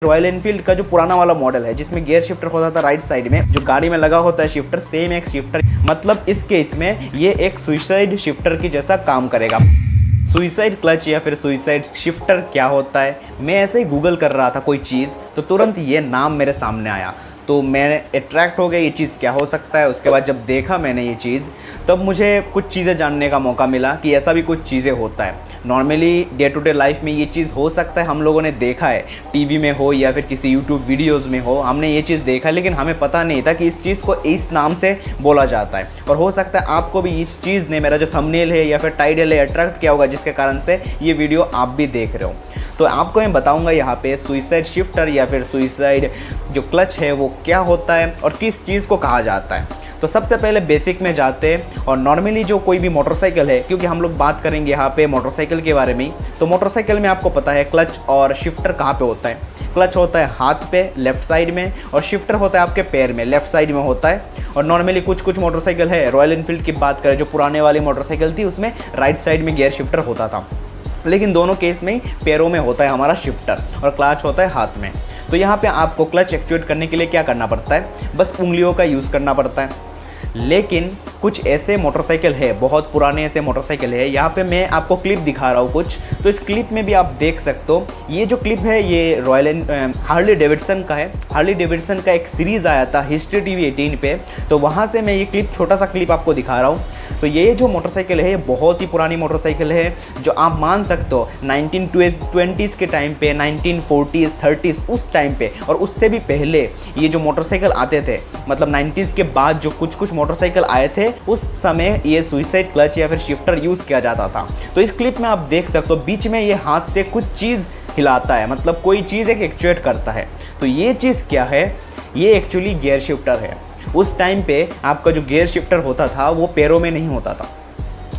Royal Enfield का जो पुराना वाला मॉडल है जिसमें गियर शिफ्टर होता था राइट साइड में, जो गाड़ी में लगा होता है शिफ्टर, सेम एक शिफ्टर, मतलब इस केस में ये एक सुइसाइड शिफ्टर की जैसा काम करेगा। सुइसाइड क्लच या फिर सुइसाइड शिफ्टर क्या होता है, मैं ऐसे ही गूगल कर रहा था कोई चीज़ तो तुरंत ये नाम मेरे सामने आया, तो मैं अट्रैक्ट हो गया ये चीज़ क्या हो सकता है। उसके बाद जब देखा मैंने ये चीज़, तब मुझे कुछ चीज़ें जानने का मौका मिला कि ऐसा भी कुछ चीज़ें होता है। Normally day to day life में ये चीज़ हो सकता है, हम लोगों ने देखा है, टीवी में हो या फिर किसी यूट्यूब वीडियोज़ में हो, हमने ये चीज़ देखा, लेकिन हमें पता नहीं था कि इस चीज़ को इस नाम से बोला जाता है। और हो सकता है आपको भी इस चीज़ ने, मेरा जो थंबनेल है या फिर टाइटल है, अट्रैक्ट किया होगा, जिसके कारण से ये वीडियो आप भी देख रहे हो। तो आपको मैं बताऊंगा यहाँ पे सुइसाइड शिफ्टर या फिर सुइसाइड जो क्लच है वो क्या होता है और किस चीज़ को कहा जाता है। तो सबसे पहले बेसिक में जाते हैं, और नॉर्मली जो कोई भी मोटरसाइकिल है, क्योंकि हम लोग बात करेंगे यहाँ पे मोटरसाइकिल के बारे में, तो मोटरसाइकिल में आपको पता है क्लच और शिफ्टर कहाँ पे होता है। क्लच होता है हाथ पे लेफ़्ट साइड में, और शिफ्टर होता है आपके पैर में लेफ़्ट साइड में होता है। और नॉर्मली कुछ मोटरसाइकिल है, रॉयल एनफील्ड की बात करें जो पुराने वाली मोटरसाइकिल थी, उसमें राइट साइड में गियर शिफ्टर होता था, लेकिन दोनों केस में पैरों में होता है हमारा शिफ्टर और क्लच होता है हाथ में। तो यहाँ पे आपको क्लच एक्चुएट करने के लिए क्या करना पड़ता है, बस उंगलियों का यूज़ करना पड़ता है। लेकिन कुछ ऐसे मोटरसाइकिल है, बहुत पुराने ऐसे मोटरसाइकिल है, यहाँ पे मैं आपको क्लिप दिखा रहा हूँ कुछ, तो इस क्लिप में भी आप देख सकते हो। ये जो क्लिप है ये हार्ली डेविडसन का है। हार्ली डेविडसन का एक सीरीज़ आया था हिस्ट्री टीवी 18 पे, तो वहाँ से मैं ये क्लिप, छोटा सा क्लिप आपको दिखा रहा हूँ। तो ये जो मोटरसाइकिल है ये बहुत ही पुरानी मोटरसाइकिल है, जो आप मान सकते हो 1920s के टाइम पे, 1940s 30s उस टाइम पे, और उससे भी पहले ये जो मोटरसाइकिल आते थे, मतलब 90s के बाद जो कुछ मोटरसाइकिल आए थे, उस समय ये सुइसाइड क्लच या फिर शिफ्टर यूज़ किया जाता था। तो इस क्लिप में आप देख सकते हो बीच में ये हाथ से कुछ चीज़ हिलाता है, मतलब कोई चीज़ एक एक्चुएट करता है। तो ये चीज़ क्या है, ये एक्चुअली गियर शिफ्टर है। उस टाइम पे आपका जो गियर शिफ्टर होता था वो पैरों में नहीं होता था,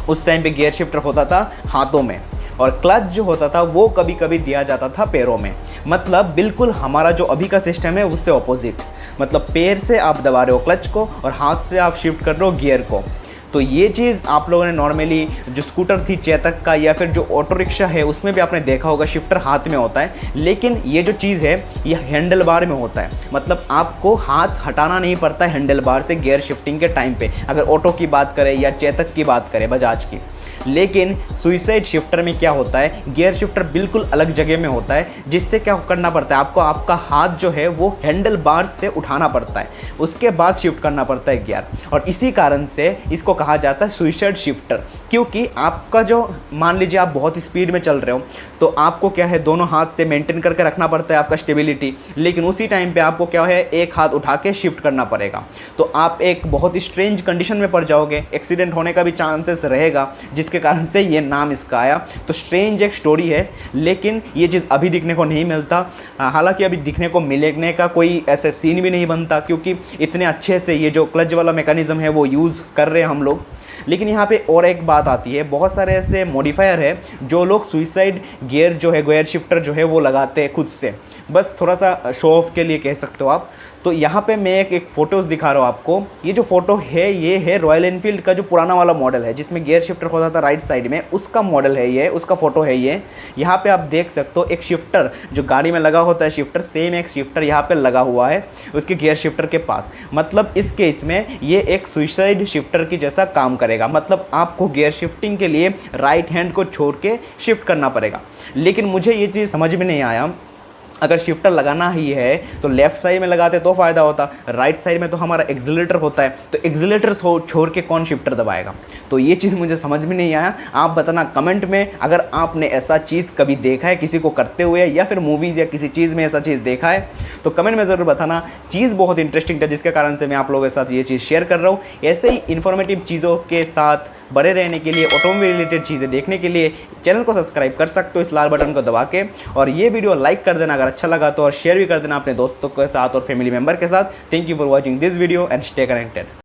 उस टाइम पे गियर शिफ्टर होता था हाथों में, और क्लच जो होता था वो कभी कभी दिया जाता था पैरों में। मतलब बिल्कुल हमारा जो अभी का सिस्टम है उससे ऑपोजिट, मतलब पैर से आप दबा रहे हो क्लच को और हाथ से आप शिफ्ट कर रहे हो गियर को। तो ये चीज़ आप लोगों ने नॉर्मली जो स्कूटर थी चेतक का या फिर जो ऑटो रिक्शा है उसमें भी आपने देखा होगा, शिफ्टर हाथ में होता है, लेकिन ये जो चीज़ है ये हैंडल बार में होता है। मतलब आपको हाथ हटाना नहीं पड़ता है हैंडल बार से गियर शिफ्टिंग के टाइम पे, अगर ऑटो की बात करें या चेतक की बात करें, बजाज की। लेकिन सुइसाइड शिफ्टर में क्या होता है, गियर शिफ्टर बिल्कुल अलग जगह में होता है, जिससे क्या करना पड़ता है आपको, आपका हाथ जो है वो हैंडल बार से उठाना पड़ता है, उसके बाद शिफ्ट करना पड़ता है गियर। और इसी कारण से इसको कहा जाता है सुइसाइड शिफ्टर, क्योंकि आपका जो, मान लीजिए आप बहुत स्पीड में चल रहे हो, तो आपको क्या है दोनों हाथ से मेंटेन करके रखना पड़ता है आपका स्टेबिलिटी, लेकिन उसी टाइम पे आपको क्या है एक हाथ उठा के शिफ्ट करना पड़ेगा। तो आप एक बहुत स्ट्रेंज कंडीशन में पड़ जाओगे, एक्सीडेंट होने का भी चांसेस रहेगा, जिसके कारण से ये नाम इसका आया। तो स्ट्रेंज एक स्टोरी है, लेकिन ये चीज़ अभी दिखने को नहीं मिलता। हालांकि अभी दिखने को मिलने का कोई ऐसे सीन भी नहीं बनता, क्योंकि इतने अच्छे से ये जो क्लच वाला मैकेनिज्म है वो यूज़ कर रहे हैं हम लोग। लेकिन यहाँ पे और एक बात आती है, बहुत सारे ऐसे मॉडिफायर है जो लोग सुइसाइड गियर जो है, गियर शिफ्टर जो है वो लगाते हैं खुद से, बस थोड़ा सा शो ऑफ के लिए कह सकते हो आप। तो यहाँ पे मैं एक फ़ोटोज़ दिखा रहा हूँ आपको। ये जो फ़ोटो है ये है रॉयल एनफील्ड का जो पुराना वाला मॉडल है जिसमें गियर शिफ्टर होता था राइट साइड में, उसका मॉडल है ये, उसका फ़ोटो है ये। यहाँ पे आप देख सकते हो एक शिफ्टर जो गाड़ी में लगा होता है शिफ्टर, सेम एक शिफ्टर यहाँ पे लगा हुआ है उसके गियर शिफ्टर के पास। मतलब इस केस में ये एक सुइसाइड शिफ्टर की जैसा काम करेगा, मतलब आपको गियर शिफ्टिंग के लिए राइट हैंड को छोड़ के शिफ्ट करना पड़ेगा। लेकिन मुझे ये चीज़ समझ में नहीं आया, अगर शिफ्टर लगाना ही है तो लेफ़्ट साइड में लगाते तो फ़ायदा होता, राइट साइड में तो हमारा एक्सीलरेटर होता है, तो एक्सीलरेटर छोड़ के कौन शिफ्टर दबाएगा। तो ये चीज़ मुझे समझ में नहीं आया। आप बताना कमेंट में अगर आपने ऐसा चीज़ कभी देखा है किसी को करते हुए, या फिर मूवीज़ या किसी चीज़ में ऐसा चीज़ देखा है, तो कमेंट में ज़रूर बताना। चीज़ बहुत इंटरेस्टिंग था जिसके कारण से मैं आप लोगों के साथ ये चीज़ शेयर कर रहा हूँ। ऐसे ही इन्फॉर्मेटिव चीज़ों के साथ बने रहने के लिए, ऑटोमोबाइल रिलेटेड चीज़ें देखने के लिए चैनल को सब्सक्राइब कर सकते हो इस लाल बटन को दबा के, और ये वीडियो लाइक कर देना अगर अच्छा लगा तो, और शेयर भी कर देना अपने दोस्तों के साथ और फैमिली मेम्बर के साथ। Thank you for watching this video and stay connected.